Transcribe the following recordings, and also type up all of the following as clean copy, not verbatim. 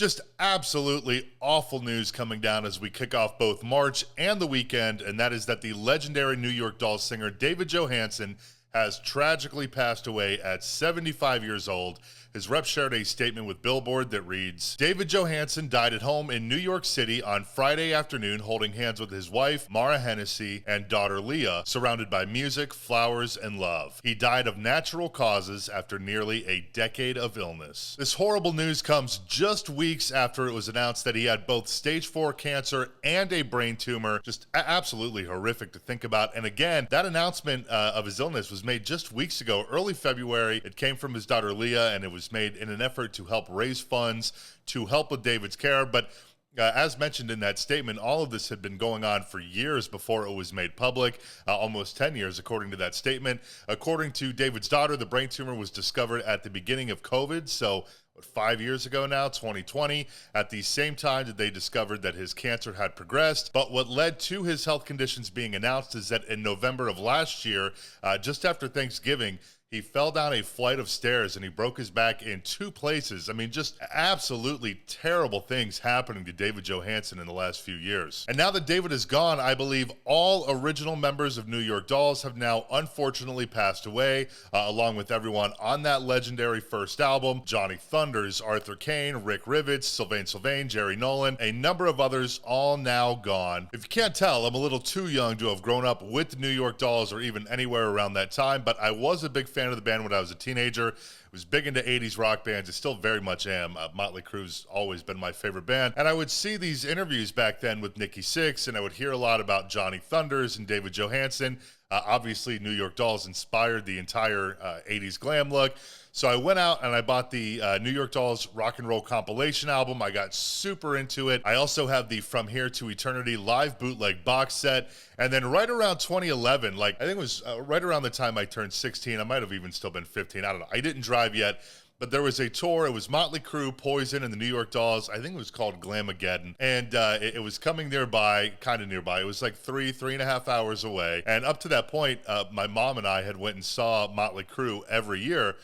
Just absolutely awful news coming down as we kick off both March and the weekend, and that is that the legendary New York Dolls singer David Johansen has tragically passed away at 75 years old. His rep shared a statement with Billboard that reads, David Johansen died at home in New York City on Friday afternoon holding hands with his wife, Mara Hennessy, and daughter Leah, surrounded by music, flowers, and love. He died of natural causes after nearly a decade of illness. This horrible news comes just weeks after it was announced that he had both stage 4 cancer and a brain tumor. Just absolutely horrific to think about. And again, that announcement of his illness was made just weeks ago, early February. It came from his daughter Leah, and it was made in an effort to help raise funds to help with David's care. But as mentioned in that statement, all of this had been going on for years before it was made public, almost 10 years, according to that statement. According to David's daughter, the brain tumor was discovered at the beginning of COVID, so 5 years ago now, 2020, at the same time that they discovered that his cancer had progressed. But what led to his health conditions being announced is that in November of last year, just after Thanksgiving, he fell down a flight of stairs and he broke his back in 2 places. I mean, just absolutely terrible things happening to David Johansen in the last few years. And now that David is gone, I believe all original members of New York Dolls have now unfortunately passed away, along with everyone on that legendary first album. Johnny Thunders, Arthur Kane, Rick Rivets, Sylvain, Jerry Nolan, a number of others, all now gone. If you can't tell, I'm a little too young to have grown up with the New York Dolls or even anywhere around that time, but I was a big fan of the band when I was a teenager. Was big into 80s rock bands. I still very much am. Motley Crue's always been my favorite band. And I would see these interviews back then with Nikki Sixx, and I would hear a lot about Johnny Thunders and David Johansen. Obviously, New York Dolls inspired the entire 80s glam look. So I went out and I bought the New York Dolls rock and roll compilation album. I got super into it. I also have the From Here to Eternity live bootleg box set. And then right around 2011, like I think it was right around the time I turned 16, I might have even still been 15. I don't know. I didn't drive yet. But there was a tour. It was Motley Crue, Poison, and the New York Dolls. I think it was called Glamageddon. And it was coming nearby, kind of nearby. It was like 3.5 hours away. And up to that point, my mom and I had went and saw Motley Crue every year.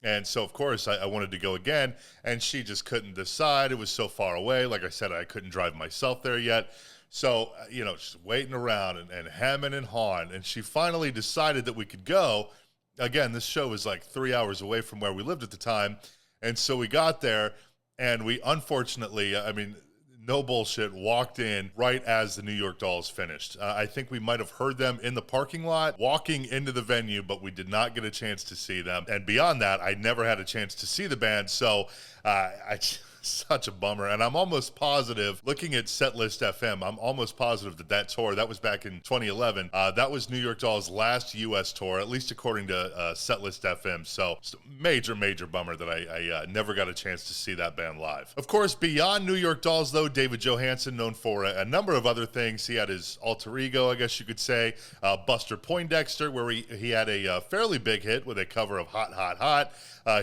And so, of course, I wanted to go again. And she just couldn't decide. It was so far away. Like I said, I couldn't drive myself there yet. So, just waiting around and hemming and hawing. And she finally decided that we could go. Again, this show was like 3 hours away from where we lived at the time. And so we got there, and we unfortunately, no bullshit, walked in right as the New York Dolls finished. I think we might have heard them in the parking lot walking into the venue, but we did not get a chance to see them. And beyond that, I never had a chance to see the band. So such a bummer. And I'm almost positive, looking at Setlist FM, I'm almost positive that tour, that was back in 2011, that was New York Dolls' last U.S. tour, at least according to Setlist FM. So it's a major, major bummer that I never got a chance to see that band live. Of course, beyond New York Dolls, though, David Johansen, known for a number of other things. He had his alter ego, I guess you could say, Buster Poindexter, where he had a fairly big hit with a cover of Hot, Hot, Hot.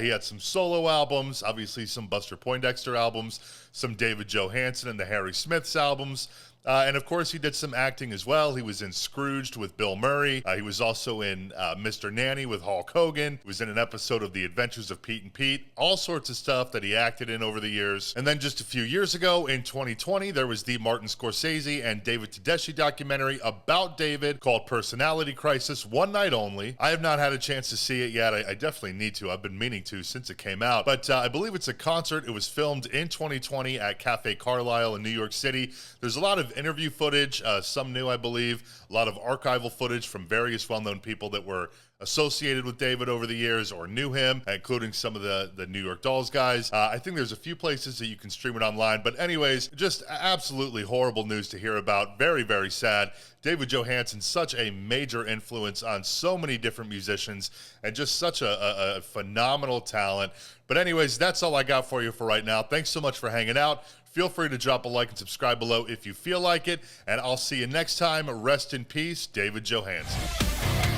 He had some solo albums, obviously some Buster Poindexter albums, some David Johansen and the Harry Smiths albums. And of course, he did some acting as well. He was in Scrooged with Bill Murray. He was also in Mr. Nanny with Hulk Hogan. He was in an episode of The Adventures of Pete and Pete. All sorts of stuff that he acted in over the years. And then just a few years ago, in 2020, there was the Martin Scorsese and David Tedeschi documentary about David called Personality Crisis, One Night Only. I have not had a chance to see it yet. I definitely need to. I've been meaning to since it came out. But I believe it's a concert. It was filmed in 2020 at Cafe Carlyle in New York City. There's a lot of interview footage, some new, I believe, a lot of archival footage from various well-known people that were associated with David over the years or knew him, including some of the New York Dolls guys. I think there's a few places that you can stream it online, but anyways, just absolutely horrible news to hear about. Very, very sad. David Johansen, such a major influence on so many different musicians and just such a phenomenal talent. But anyways, that's all I got for you for right now. Thanks so much for hanging out. Feel free to drop a like and subscribe below if you feel like it, and I'll see you next time. Rest in peace, David Johansen.